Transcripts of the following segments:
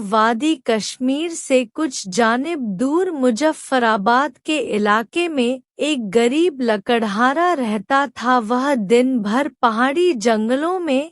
वादी कश्मीर से कुछ जानिब दूर मुजफ्फराबाद के इलाके में एक गरीब लकड़हारा रहता था। वह दिन भर पहाड़ी जंगलों में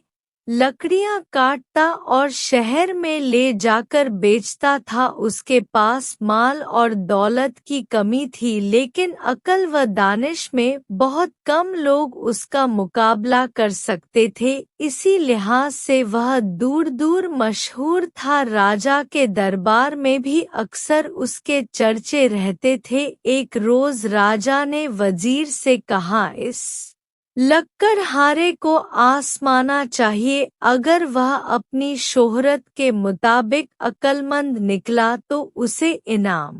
लकड़ियां काटता और शहर में ले जाकर बेचता था। उसके पास माल और दौलत की कमी थी, लेकिन अक्ल व दानिश में बहुत कम लोग उसका मुकाबला कर सकते थे। इसी लिहाज से वह दूर दूर मशहूर था। राजा के दरबार में भी अक्सर उसके चर्चे रहते थे। एक रोज राजा ने वजीर से कहा, इस लक्कड़हारे को आजमाना चाहिए। अगर वह अपनी शोहरत के मुताबिक अक्लमंद निकला तो उसे इनाम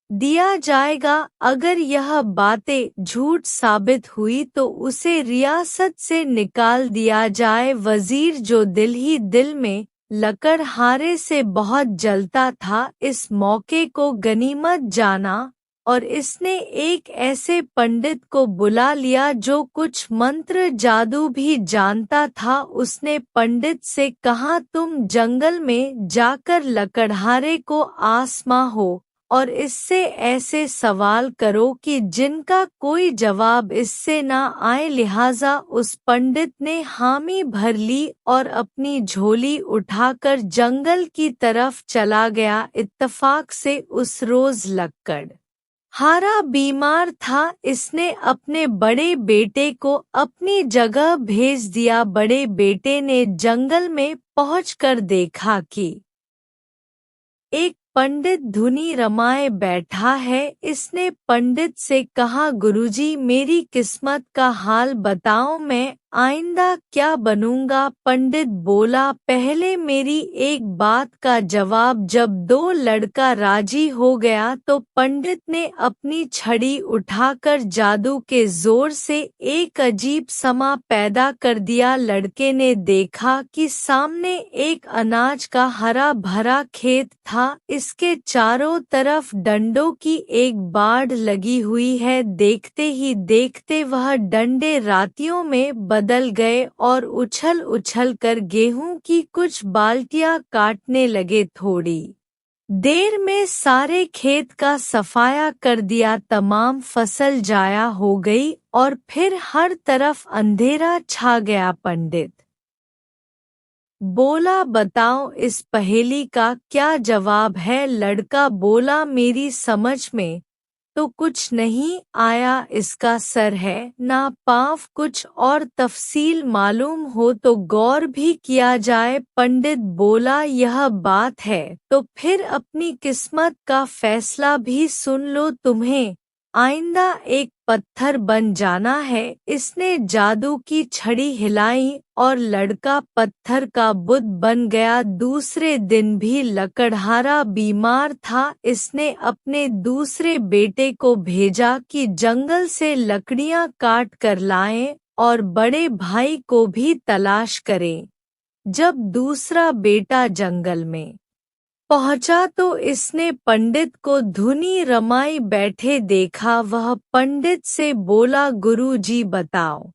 दिया जाएगा। अगर यह बातें झूठ साबित हुई तो उसे रियासत से निकाल दिया जाए। वजीर, जो दिल ही दिल में लकड़हारे से बहुत जलता था, इस मौके को गनीमत जाना और इसने एक ऐसे पंडित को बुला लिया जो कुछ मंत्र जादू भी जानता था। उसने पंडित से कहा, तुम जंगल में जाकर लकड़हारे को आजमा हो और इससे ऐसे सवाल करो कि जिनका कोई जवाब इससे ना आए। लिहाजा उस पंडित ने हामी भर ली और अपनी झोली उठाकर जंगल की तरफ चला गया। इत्तफाक से उस रोज लक्कड़हारा बीमार था। इसने अपने बड़े बेटे को अपनी जगह भेज दिया। बड़े बेटे ने जंगल में पहुंचकर देखा कि एक पंडित धुनी रमाए बैठा है। इसने पंडित से कहा, गुरुजी, मेरी किस्मत का हाल बताओ, मैं आइंदा क्या बनूंगा। पंडित बोला, पहले मेरी एक बात का जवाब। जब दो लड़का राजी हो गया तो पंडित ने अपनी छड़ी उठाकर जादू के जोर से एक अजीब समा पैदा कर दिया। लड़के ने देखा कि सामने एक अनाज का हरा भरा खेत था। इसके चारों तरफ डंडों की एक बाढ़ लगी हुई है। देखते ही देखते वह डंडे रातियों में बदल गए और उछल उछल कर गेहूं की कुछ बाल्टियां काटने लगे। थोड़ी देर में सारे खेत का सफाया कर दिया। तमाम फसल जाया हो गई और फिर हर तरफ अंधेरा छा गया। पंडित बोला, बताओ इस पहेली का क्या जवाब है। लड़का बोला, मेरी समझ में तो कुछ नहीं आया। इसका सर है ना पाँव, कुछ और तफसील मालूम हो तो गौर भी किया जाए। पंडित बोला, यह बात है तो फिर अपनी किस्मत का फैसला भी सुन लो। तुम्हें आइंदा एक पत्थर बन जाना है। इसने जादू की छड़ी हिलाई और लड़का पत्थर का बुत बन गया। दूसरे दिन भी लकड़हारा बीमार था। इसने अपने दूसरे बेटे को भेजा कि जंगल से लकड़ियां काट कर लाएं और बड़े भाई को भी तलाश करें। जब दूसरा बेटा जंगल में पहुंचा तो इसने पंडित को धुनी रमाई बैठे देखा। वह पंडित से बोला, गुरुजी, बताओ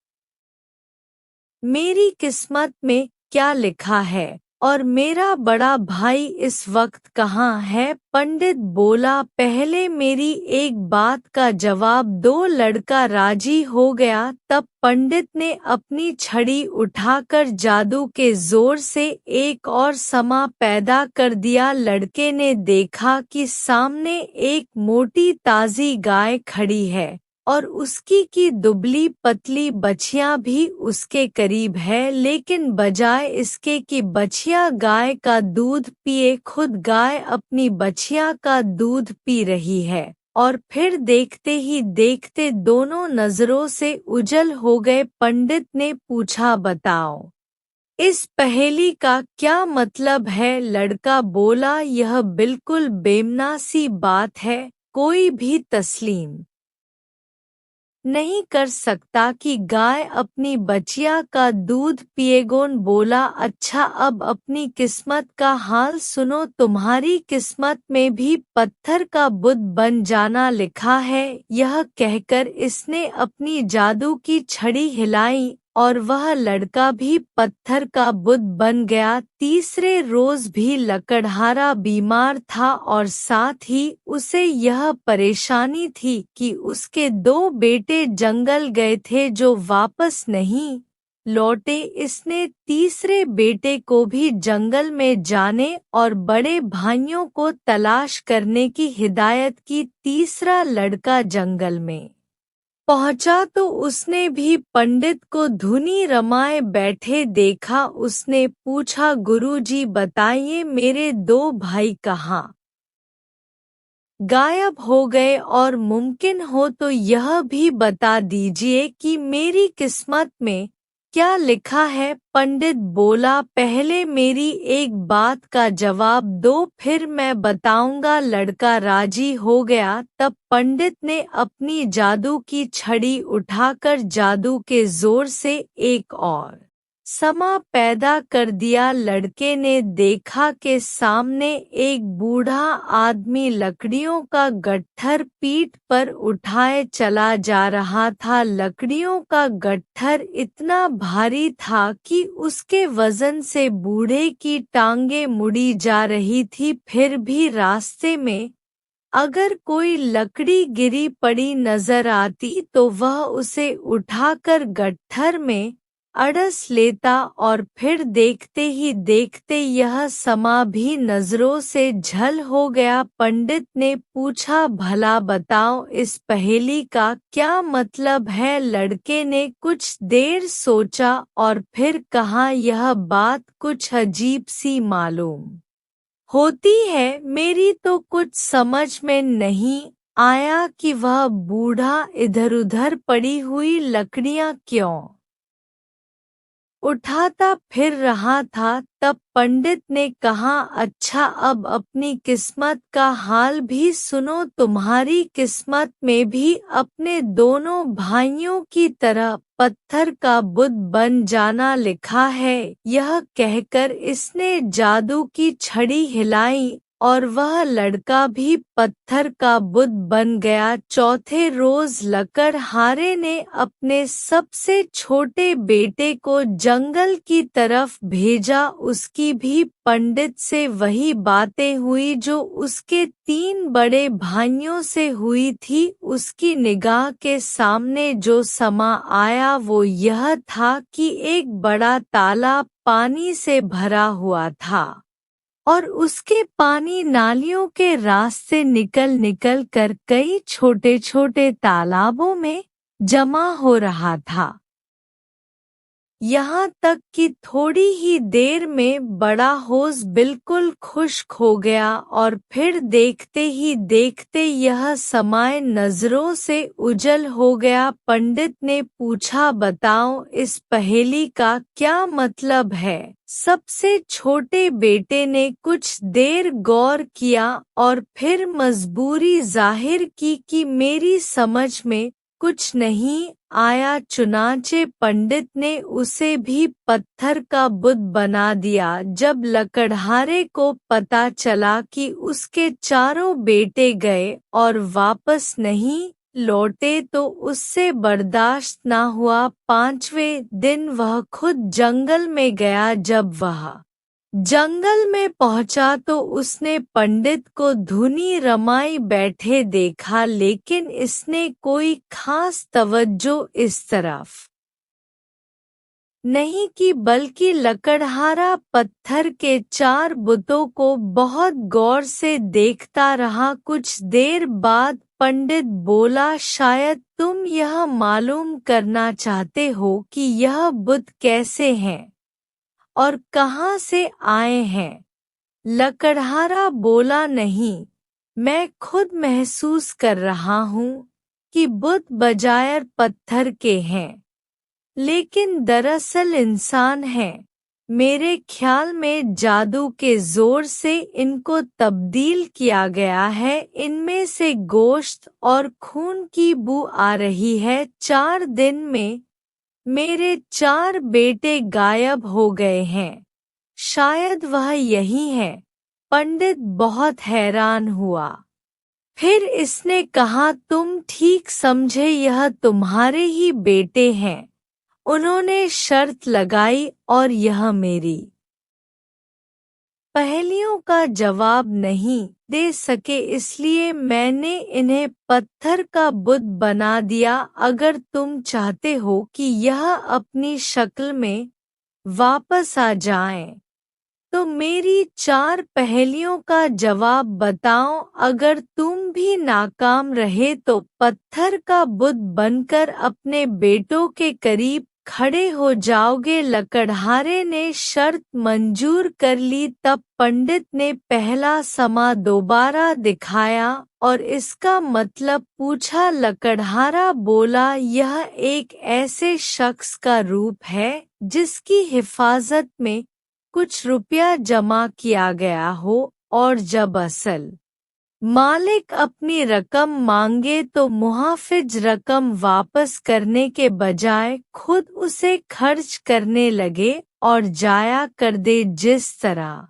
मेरी किस्मत में क्या लिखा है और मेरा बड़ा भाई इस वक्त कहाँ है। पंडित बोला, पहले मेरी एक बात का जवाब दो। लड़का राजी हो गया। तब पंडित ने अपनी छड़ी उठाकर जादू के जोर से एक और समा पैदा कर दिया। लड़के ने देखा कि सामने एक मोटी ताजी गाय खड़ी है और उसकी की दुबली पतली बछिया भी उसके करीब है, लेकिन बजाय इसके कि बछिया गाय का दूध पिए, खुद गाय अपनी बछिया का दूध पी रही है। और फिर देखते ही देखते दोनों नजरों से उजल हो गए। पंडित ने पूछा, बताओ इस पहेली का क्या मतलब है। लड़का बोला, यह बिल्कुल बेमना सी बात है, कोई भी तस्लीम नहीं कर सकता कि गाय अपनी बचिया का दूध पिएगोन बोला, अच्छा अब अपनी किस्मत का हाल सुनो। तुम्हारी किस्मत में भी पत्थर का बुत बन जाना लिखा है। यह कहकर इसने अपनी जादू की छड़ी हिलाई और वह लड़का भी पत्थर का बुत बन गया। तीसरे रोज भी लकड़हारा बीमार था और साथ ही उसे यह परेशानी थी कि उसके 2 बेटे जंगल गए थे जो वापस नहीं लौटे। इसने तीसरे बेटे को भी जंगल में जाने और बड़े भाइयों को तलाश करने की हिदायत की। तीसरा लड़का जंगल में पहुंचा तो उसने भी पंडित को धुनी रमाए बैठे देखा। उसने पूछा, गुरुजी बताइए मेरे 2 भाई कहाँ गायब हो गए और मुमकिन हो तो यह भी बता दीजिए कि मेरी किस्मत में क्या लिखा है। पंडित बोला, पहले मेरी एक बात का जवाब दो फिर मैं बताऊंगा। लड़का राजी हो गया। तब पंडित ने अपनी जादू की छड़ी उठाकर जादू के जोर से एक और समा पैदा कर दिया। लड़के ने देखा कि सामने एक बूढ़ा आदमी लकड़ियों का गट्ठर पीठ पर उठाए चला जा रहा था। लकड़ियों का गट्ठर इतना भारी था कि उसके वजन से बूढ़े की टांगें मुड़ी जा रही थी। फिर भी रास्ते में अगर कोई लकड़ी गिरी पड़ी नजर आती तो वह उसे उठाकर गट्ठर में अड़स लेता और फिर देखते ही देखते यह समा भी नजरों से झल हो गया। पंडित ने पूछा, भला बताओ इस पहेली का क्या मतलब है। लड़के ने कुछ देर सोचा और फिर कहा, यह बात कुछ अजीब सी मालूम होती है। मेरी तो कुछ समझ में नहीं आया कि वह बूढ़ा इधर-उधर पड़ी हुई लकड़ियां क्यों उठाता फिर रहा था। तब पंडित ने कहा, अच्छा अब अपनी किस्मत का हाल भी सुनो। तुम्हारी किस्मत में भी अपने दोनों भाइयों की तरह पत्थर का बुत बन जाना लिखा है। यह कहकर इसने जादू की छड़ी हिलाई और वह लड़का भी पत्थर का बुत बन गया। चौथे रोज लकड़हारे ने अपने सबसे छोटे बेटे को जंगल की तरफ भेजा। उसकी भी पंडित से वही बातें हुई जो उसके 3 बड़े भाइयों से हुई थी। उसकी निगाह के सामने जो समा आया वो यह था कि एक बड़ा तालाब पानी से भरा हुआ था और उसके पानी नालियों के रास्ते निकल निकल कर कई छोटे छोटे तालाबों में जमा हो रहा था। यहाँ तक कि थोड़ी ही देर में बड़ा होश बिल्कुल खुश्क हो गया और फिर देखते ही देखते यह समाए नजरों से उजल हो गया। पंडित ने पूछा, बताओ इस पहेली का क्या मतलब है। सबसे छोटे बेटे ने कुछ देर गौर किया और फिर मजबूरी जाहिर की कि मेरी समझ में कुछ नहीं आया। चुनाचे पंडित ने उसे भी पत्थर का बुत बना दिया। जब लकड़हारे को पता चला कि उसके चारों बेटे गए और वापस नहीं लौटे तो उससे बर्दाश्त न हुआ। 5वें दिन वह खुद जंगल में गया। जब वह जंगल में पहुंचा तो उसने पंडित को धुनी रमाई बैठे देखा, लेकिन इसने कोई खास तवज्जो इस तरफ नहीं की, बल्कि लकड़हारा पत्थर के 4 बुतों को बहुत गौर से देखता रहा। कुछ देर बाद पंडित बोला, शायद तुम यह मालूम करना चाहते हो कि यह बुत कैसे हैं और कहाँ से आए हैं। लकड़हारा बोला, नहीं, मैं खुद महसूस कर रहा हूँ कि बुत बजायर पत्थर के हैं, लेकिन दरअसल इंसान हैं। मेरे ख्याल में जादू के जोर से इनको तब्दील किया गया है। इनमें से गोश्त और खून की बू आ रही है। 4 दिन में मेरे 4 बेटे गायब हो गए हैं, शायद वह यही है। पंडित बहुत हैरान हुआ। फिर इसने कहा, तुम ठीक समझे, यह तुम्हारे ही बेटे हैं। उन्होंने शर्त लगाई और यह मेरी पहेलियों का जवाब नहीं दे सके, इसलिए मैंने इन्हें पत्थर का बुत बना दिया। अगर तुम चाहते हो कि यह अपनी शक्ल में वापस आ जाएं, तो मेरी 4 पहेलियों का जवाब बताओ। अगर तुम भी नाकाम रहे तो पत्थर का बुत बनकर अपने बेटों के करीब खड़े हो जाओगे। लकड़हारे ने शर्त मंजूर कर ली। तब पंडित ने पहला समा दोबारा दिखाया और इसका मतलब पूछा। लकड़हारा बोला, यह एक ऐसे शख्स का रूप है जिसकी हिफाजत में कुछ रुपया जमा किया गया हो, और जब असल मालिक अपनी रकम मांगे तो मुहाफिज रकम वापस करने के बजाय खुद उसे खर्च करने लगे और जाया कर दे। जिस तरह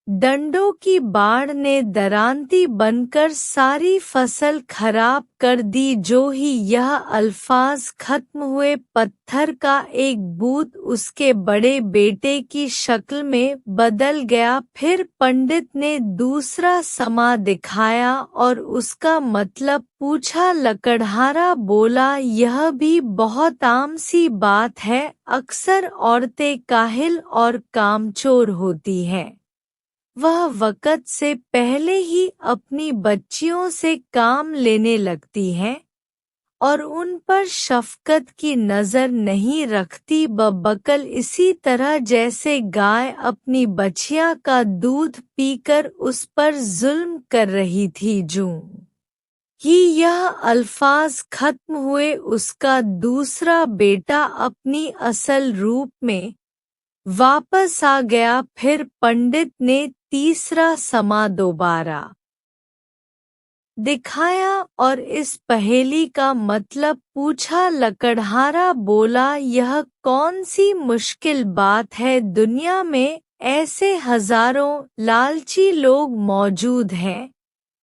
डंडों की बाढ़ ने दरांती बनकर सारी फसल खराब कर दी। जो ही यह अल्फाज खत्म हुए, पत्थर का एक बूत उसके बड़े बेटे की शक्ल में बदल गया। फिर पंडित ने दूसरा समा दिखाया और उसका मतलब पूछा। लकड़हारा बोला, यह भी बहुत आम सी बात है। अक्सर औरतें काहिल और कामचोर होती हैं। वह वक़्त से पहले ही अपनी बच्चियों से काम लेने लगती हैं और उन पर शफ़क़त की नज़र नहीं रखती। बकल इसी तरह जैसे गाय अपनी बछिया का दूध पीकर उस पर जुल्म कर रही थी। जो ही यह अल्फाज खत्म हुए, उसका दूसरा बेटा अपनी असल रूप में वापस आ गया। फिर पंडित ने तीसरा समा दोबारा दिखाया और इस पहेली का मतलब पूछा। लकड़हारा बोला, यह कौन सी मुश्किल बात है। दुनिया में ऐसे हजारों लालची लोग मौजूद हैं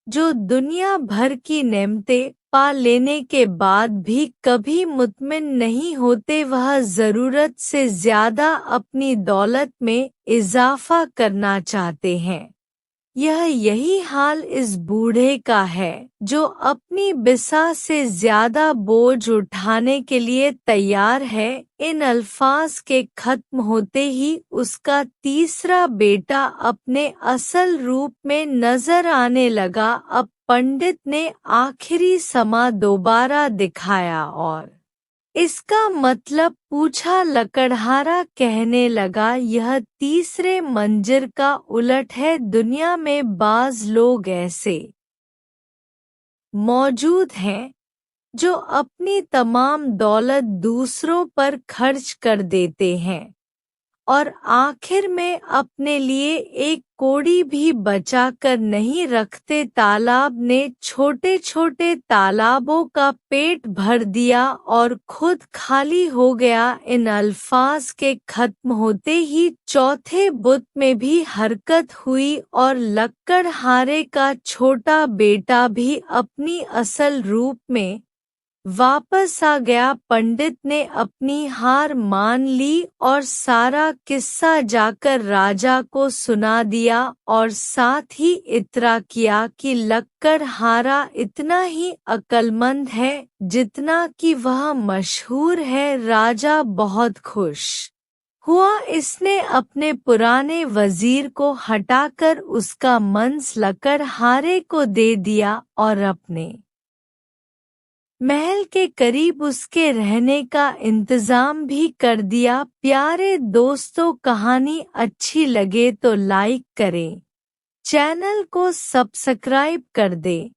जो दुनिया भर की नेमतें पा लेने के बाद भी कभी मुतमिन नहीं होते। वह ज़रूरत से ज़्यादा अपनी दौलत में इजाफा करना चाहते हैं। यही हाल इस बूढ़े का है जो अपनी बिसा से ज्यादा बोझ उठाने के लिए तैयार है। इन अल्फाज के खत्म होते ही उसका तीसरा बेटा अपने असल रूप में नजर आने लगा। अब पंडित ने आखिरी समा दोबारा दिखाया और इसका मतलब पूछा। लकड़हारा कहने लगा, यह तीसरे मंजर का उलट है। दुनिया में बाज लोग ऐसे मौजूद हैं जो अपनी तमाम दौलत दूसरों पर खर्च कर देते हैं और आखिर में अपने लिए एक कौड़ी भी बचा कर नहीं रखते। तालाब ने छोटे छोटे तालाबों का पेट भर दिया और खुद खाली हो गया। इन अल्फाज के खत्म होते ही चौथे बुत में भी हरकत हुई और लकड़हारे का छोटा बेटा भी अपनी असल रूप में वापस आ गया। पंडित ने अपनी हार मान ली और सारा किस्सा जाकर राजा को सुना दिया और साथ ही इतरा किया कि लकड़हारा इतना ही अक्लमंद है जितना कि वह मशहूर है। राजा बहुत खुश हुआ। इसने अपने पुराने वजीर को हटाकर उसका मंस लकड़हारे को दे दिया और अपने महल के करीब उसके रहने का इंतजाम भी कर दिया। प्यारे दोस्तों, कहानी अच्छी लगे तो लाइक करें, चैनल को सब्सक्राइब कर दें।